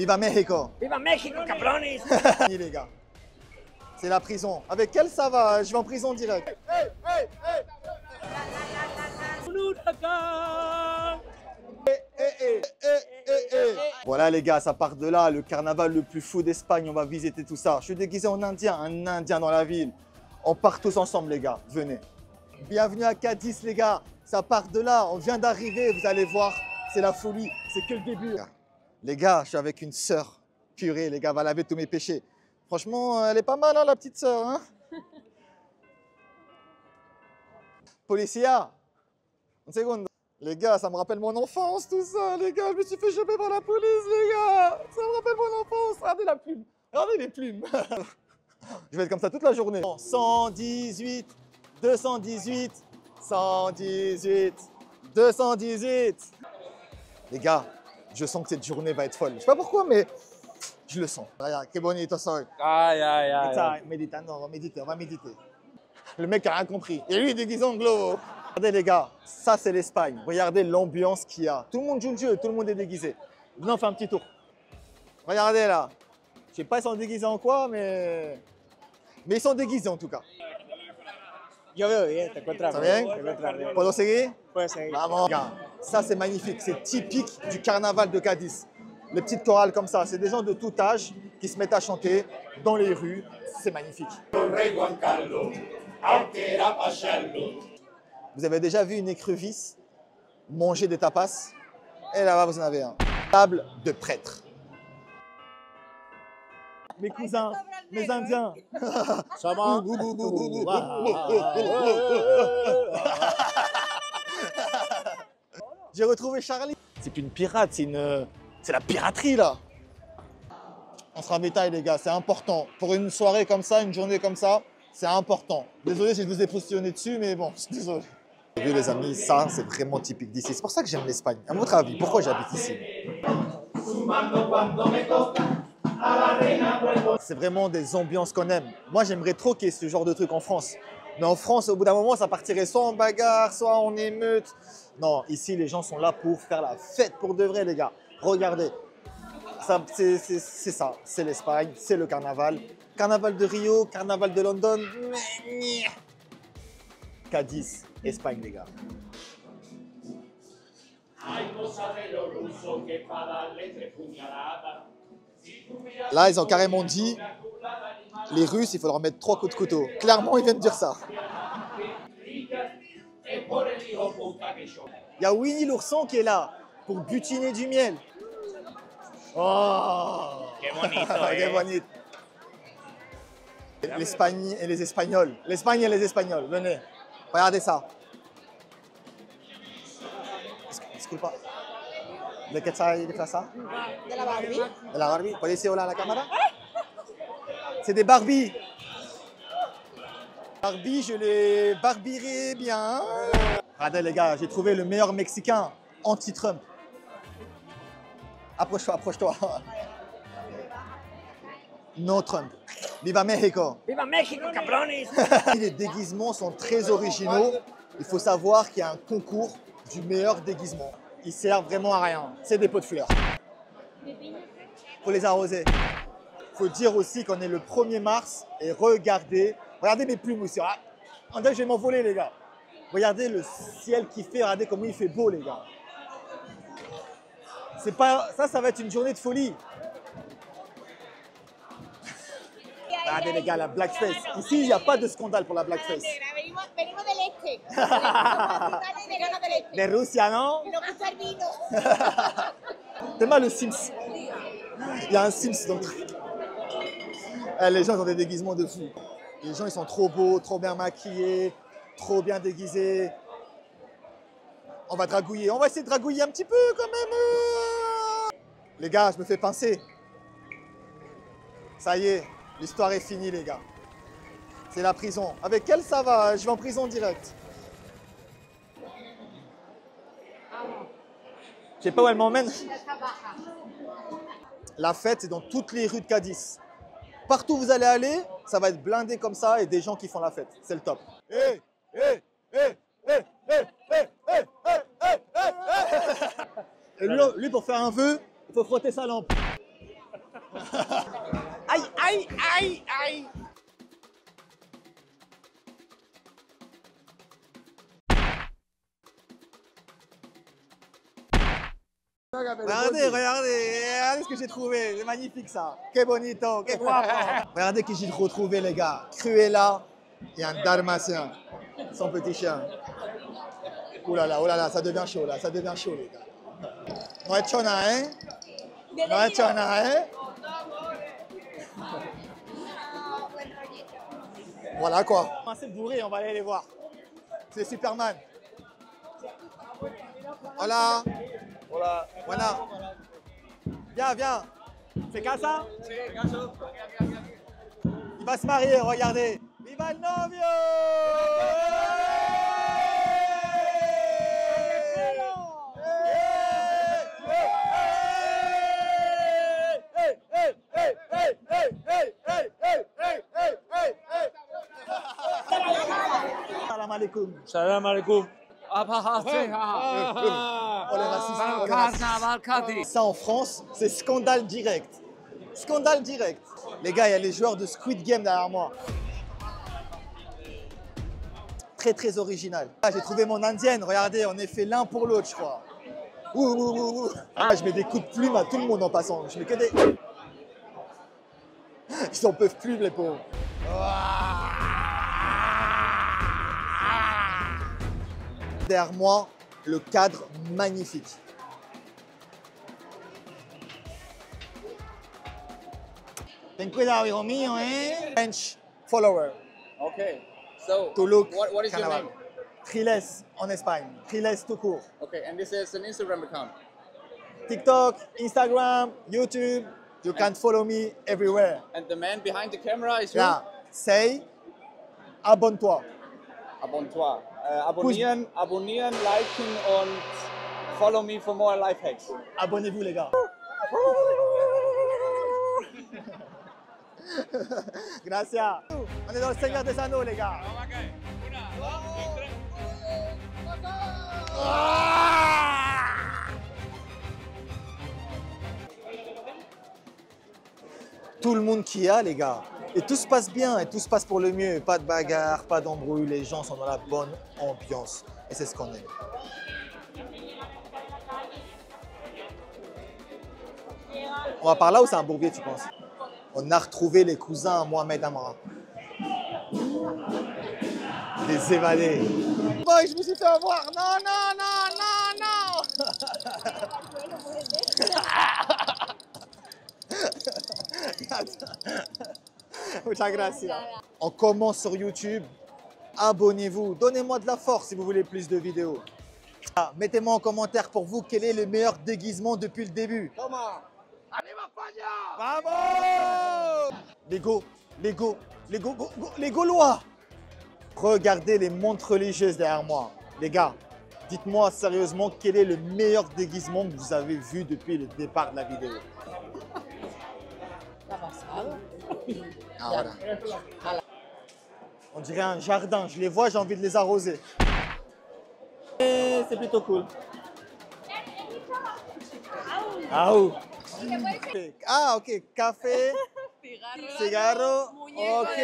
Viva Mexico! Viva México, cabrones! Fini, les gars. C'est la prison. Avec quelle ça va? Je vais en prison direct. Voilà les gars, ça part de là, le carnaval le plus fou d'Espagne, on va visiter tout ça. Je suis déguisé en indien, un indien dans la ville. On part tous ensemble les gars, venez. Bienvenue à Cadiz les gars, ça part de là, on vient d'arriver, vous allez voir, c'est la folie, c'est que le début. Les gars, je suis avec une sœur, purée les gars, va laver tous mes péchés. Franchement, elle est pas mal hein, la petite sœur. Hein. Policia, une seconde. Les gars, ça me rappelle mon enfance, tout ça, les gars. Je me suis fait choper par la police, les gars. Ça me rappelle mon enfance. Regardez la plume. Regardez les plumes. Je vais être comme ça toute la journée. 118, 218, 118, 218. Les gars, je sens que cette journée va être folle. Je sais pas pourquoi, mais je le sens. Regarde, que bonito soy. Aïe, aïe, aïe. Méditando, on va méditer. Le mec a rien compris. Et lui, il est déguisé en globo. Regardez les gars, ça c'est l'Espagne. Regardez l'ambiance qu'il y a. Tout le monde joue le jeu, tout le monde est déguisé. Venez, on fait un petit tour. Regardez là. Je sais pas ils sont déguisés en quoi, mais ils sont déguisés en tout cas. Yo veo bien, te encuentras ¿Está bien. bien? Te encuentras bien. Puedo seguir? Puedes seguir. Vamos. Regarde, ça c'est magnifique. C'est typique du carnaval de Cadiz. Les petites chorales comme ça, c'est des gens de tout âge qui se mettent à chanter dans les rues. C'est magnifique. Vous avez déjà vu une écrevisse manger des tapas? Et là-bas, vous en avez un. Table de prêtres. Mes cousins, mes Indiens. Ça va? J'ai retrouvé Charlie. C'est plus une pirate, c'est la piraterie là. On se ravitaille les gars, c'est important. Pour une soirée comme ça, une journée comme ça, c'est important. Désolé si je vous ai positionné dessus, mais bon, je suis désolé. Vous voyez les amis, ça c'est vraiment typique d'ici. C'est pour ça que j'aime l'Espagne. À votre avis, pourquoi j'habite ici? C'est vraiment des ambiances qu'on aime. Moi j'aimerais trop qu'il y ait ce genre de truc en France. Mais en France, au bout d'un moment, ça partirait soit en bagarre, soit en émeute. Non, ici les gens sont là pour faire la fête pour de vrai les gars. Regardez. C'est ça, c'est l'Espagne, c'est le carnaval. Carnaval de Rio, carnaval de London. Cadiz, Espagne, les gars. Là, ils ont carrément dit, les Russes, il faut leur mettre 3 coups de couteau. Clairement, ils viennent de dire ça. Il y a Winnie l'ourson qui est là pour butiner du miel. Oh, Qué bonito, qué bonito. L'Espagne et les Espagnols. L'Espagne et les Espagnols. Venez, regardez ça. Disculpa. ¿De qué está disfrazada? De la Barbie. De la Barbie. ¿Puedes decir hola a la cámara? C'est des Barbies. Barbie, je les barbierai bien. Regardez les gars, j'ai trouvé le meilleur Mexicain anti-Trump. Approche-toi, approche-toi. No Trump. Viva Mexico. Viva México, cabrones! Les déguisements sont très originaux. Il faut savoir qu'il y a un concours du meilleur déguisement. Ils servent vraiment à rien. C'est des pots de fleurs. Faut les arroser. Faut dire aussi qu'on est le 1er mars et regardez mes plumes aussi. Ah, on dirait que je vais m'envoler les gars. Regardez le ciel qui fait, regardez comment il fait beau les gars. C'est pas ça va être une journée de folie. Regardez les gars, la blackface. Ici, il n'y a pas de scandale pour la blackface. Venimos del este. De Russia, non? Y nos gusta el vino. C'est mal le Sims. Il y a un Sims dans le truc. Les gens ont des déguisements de fou. Les gens, ils sont trop beaux, trop bien maquillés, trop bien déguisés. On va dragouiller. On va essayer de dragouiller un petit peu quand même. Les gars, je me fais pincer. Ça y est, l'histoire est finie, les gars. C'est la prison. Avec elle, ça va. Je vais en prison direct. Je sais pas où elle m'emmène. La fête, c'est dans toutes les rues de Cadiz. Partout où vous allez aller, ça va être blindé comme ça et des gens qui font la fête. C'est le top. Hey, hey, hey, hey, hey, hey, hey, hey, hey, hey. Et lui, pour faire un vœu, il faut frotter sa lampe. Aïe, aïe, aïe. Regardez ce que j'ai trouvé. C'est magnifique ça. Que bonito, que guapo. Regardez qui j'ai retrouvé les gars. Cruella et un dalmatien. Son petit chien. Oh là là, ça devient chaud là, ça devient chaud les gars. No he hecho nada, hein? No he hecho nada, hein? Voilà quoi. C'est bourré, on va aller les voir. C'est Superman. Hola. Hola. Voilà. Viens, viens. C'est casa? Il va se marier, regardez. Viva el novio! Salam alaikum. Salam alaikum. Oh, les racistes, oh, les racistes. Ça en France, c'est scandale direct. Scandale direct. Les gars, il y a les joueurs de Squid Game derrière moi. Très très original. Ah, j'ai trouvé mon indienne, regardez, on est fait l'un pour l'autre, je crois. Ah, je mets des coups de plume à tout le monde en passant. Je mets que des... Ils en peuvent plus, les pauvres. Derrière moi, le cadre magnifique. Ten cuidado, hijo mío, eh? French follower. Okay. So, To look what is your carnaval. name? Triles en Espagne. Triles tout court. Okay, and this is an Instagram account. TikTok, Instagram, YouTube. You can follow me everywhere. And the man behind the camera is who? Là, say, abonne-toi. Abonne-toi. Abonnieren, liken und follow me for more life hacks. Abonnez-vous, les gars. Gracias. On est dans le Seigneur des Anneaux, les gars. Tout le monde qui a, les gars. Et tout se passe bien, et tout se passe pour le mieux. Pas de bagarre, pas d'embrouille, les gens sont dans la bonne ambiance. Et c'est ce qu'on aime. On va par là ou c'est un bourbier, tu penses? On a retrouvé les cousins à Mohamed Amra. Des évadés. Boy, je me suis fait avoir. Non, non, non, non, non. Muchas gracias. On commence sur YouTube. Abonnez-vous. Donnez-moi de la force si vous voulez plus de vidéos. Mettez-moi en commentaire pour vous quel est le meilleur déguisement depuis le début. Vamos! Les Gaulois! Regardez les montres religieuses derrière moi. Les gars, dites-moi sérieusement quel est le meilleur déguisement que vous avez vu depuis le départ de la vidéo. Ah, voilà. On dirait un jardin. Je les vois, j'ai envie de les arroser. Et c'est plutôt cool. Ah, ouh. Ah, ok. Café, cigarro, ok.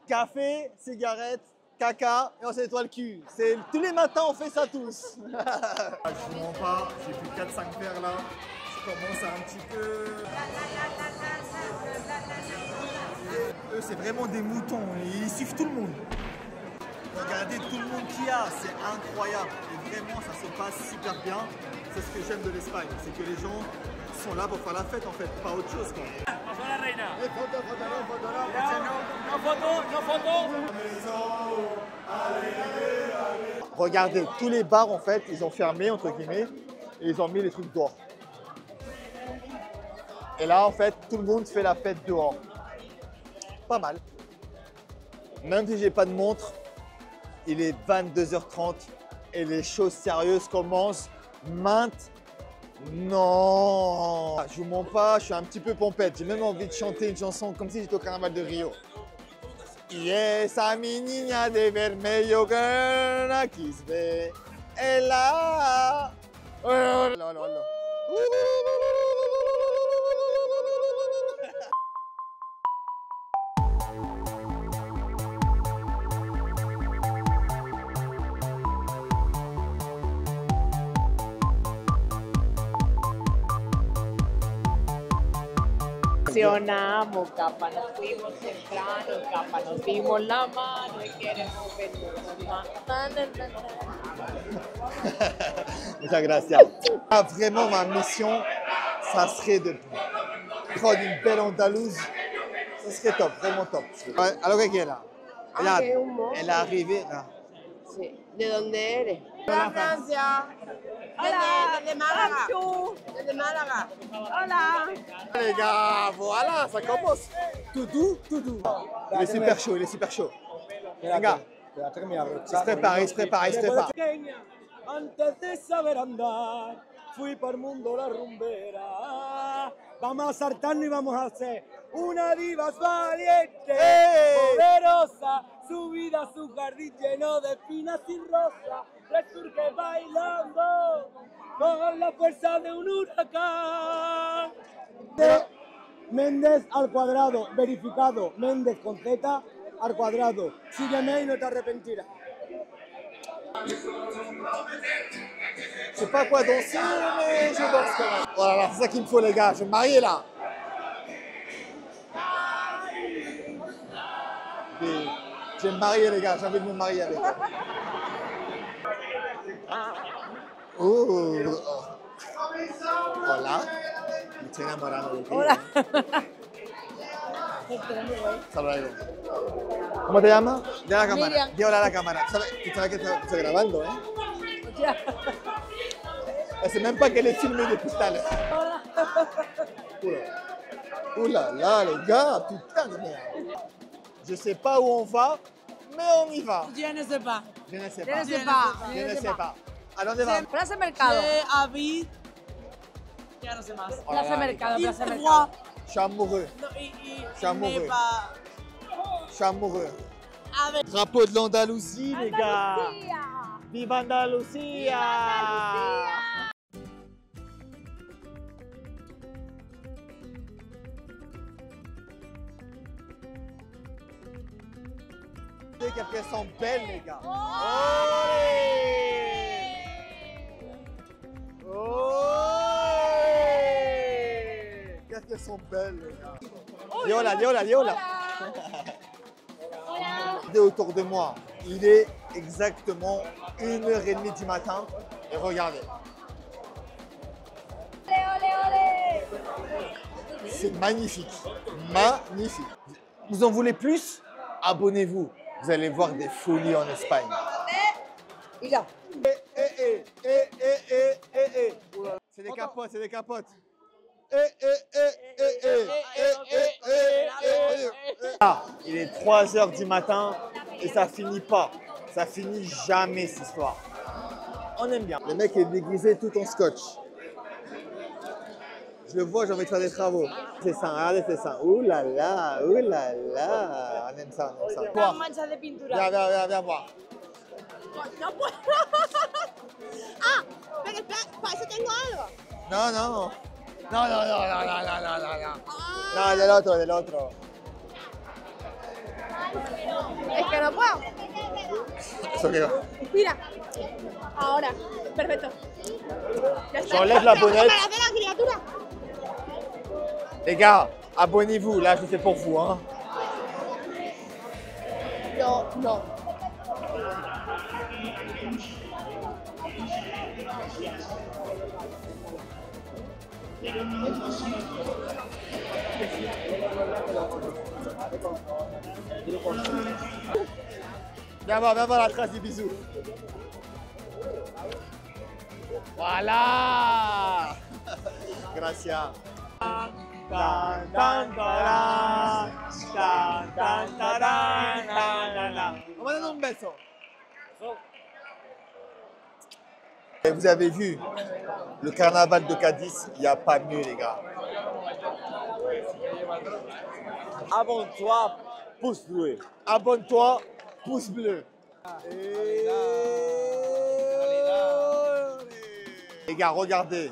Café, cigarette, caca, et on se nettoie le cul. Tous les matins, on fait ça tous. Je ne mens pas, j'ai plus 4-5 verres là. Je commence à un petit peu... Eux, c'est vraiment des moutons. Ils suivent tout le monde. Regardez tout le monde qu'il y a, c'est incroyable. Et vraiment, ça se passe super bien. C'est ce que j'aime de l'Espagne, c'est que les gens sont là pour faire la fête en fait, pas autre chose quoi. Regardez, tous les bars en fait, ils ont fermé entre guillemets et ils ont mis les trucs dehors. Et là en fait, tout le monde fait la fête dehors. Pas mal. Même si j'ai pas de montre, il est 22h30 et les choses sérieuses commencent maintenant. Je vous mens pas, je suis un petit peu pompette. J'ai même envie de chanter une chanson comme si j'étais au carnaval de Rio. Y esa mi niña de vermelho girl aquí se ve. Ella. Sionamos, capa, nos fuimos temprano, capa, nos dimos la mano y queremos vernos más. Muchas gracias. Ah, vraiment, ma mission, ça serait de prendre une belle Andalouse. Ça serait top, vraiment top. Alors, ¿qué quiera? Regarde, qué humoso. elle est arrivée là. Sí. ¿De dónde eres? Hola, Francia. Desde Málaga. Desde Málaga. Hola. Les gars, voilà, ça commence. Tout doux, tout doux. Il est super chaud, il est super chaud. Les gars, il se prépare, il se prépare, il se prépare. Pequeña, antes de saber andar, fui por el mundo la rumbera. Vamos a saltarnos y vamos a hacer una diva valiente, poderosa, subida a su jardín lleno de espinas y rosas, resurge bailando con la fuerza de un huracán. Méndez al cuadrado, verificado, Méndez con Z al cuadrado. Sígueme y no te arrepentirás. Je sais pas quoi danser, mais je danse quand même. Voilà, c'est ça qu'il me faut, les gars. Je vais me marier là. Et je vais me marier, les gars. J'ai envie de me marier avec. Oh. Hola. Me estoy enamorando de ti. Hola. Hasta luego. ¿Cómo te llamas? De la cámara. Miriam. Di hola a la cámara. Tu sabes que estoy grabando, ¿eh? Elle sait même pas qu'elle est filmée depuis tout à l'heure. Oula. Oula là, les gars, putain de merde. Je sais pas où on va, mais on y va. Je ne sais pas. Je ne sais Je pas. ne sais pas. Je ne sais pas. ¿A dónde vamos? Plaza Mercado. Habit. Ya no sé más. Oh là Plaza là, Mercado, Il Plaza fait Mercado. froid. Je suis amoureux. Non, Je suis amoureux. n'est pas. Je suis amoureux. Avec. Drapeau de l'Andalousie, les gars. Viva Andalusia. Qu'elles sont belles, les gars. Qu'est-ce qu'elles sont belles, les gars. Diola, Diola, Diola. Regardez autour de moi. Il est exactement 1h30 du matin. Et regardez. C'est magnifique. Magnifique. Vous en voulez plus? Abonnez-vous. Vous allez voir des folies en Espagne. Mira. C'est des capotes, c'est des capotes. Ah, il est 3h du matin et ça finit pas. Ça finit jamais cette histoire. On aime bien. Le mec est déguisé tout en scotch. Je le vois, j'ai envie de faire des travaux. C'est ça, regardez, c'est ça. Ouh là là, ouh là là. On aime ça, on aime ça. Voir. Manchas de pintura. Viens voir. No puedo. Ah, pero espera, para eso tengo algo. Non. Non. Non, del otro. Es que no puedo. Eso que va. Mira. Ahora. Perfecto. Ya está. J'enlève la bonnette. ¿Para hacer la criatura? Les gars, abonnez-vous. Là, je le fais pour vous. Hein. No. Viens voir la trace du bisou. Voilà. Gracias. On va donner un beso. Et vous avez vu, le carnaval de Cadiz, il n'y a pas mieux, les gars. Abonne-toi, pouce bleu. Abonne-toi, pouce bleu. Les gars, regardez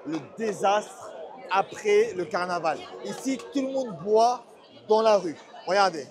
le désastre après le carnaval. Ici, tout le monde boit dans la rue. Regardez.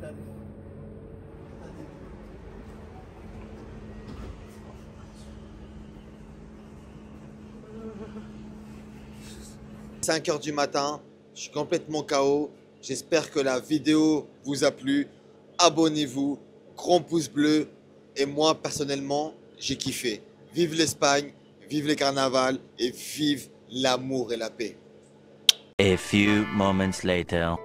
« 5 h du matin, je suis complètement KO. J'espère que la vidéo vous a plu. Abonnez-vous, grand pouce bleu. Et moi, personnellement, j'ai kiffé. Vive l'Espagne, vive les carnavals et vive l'amour et la paix. A few moments later.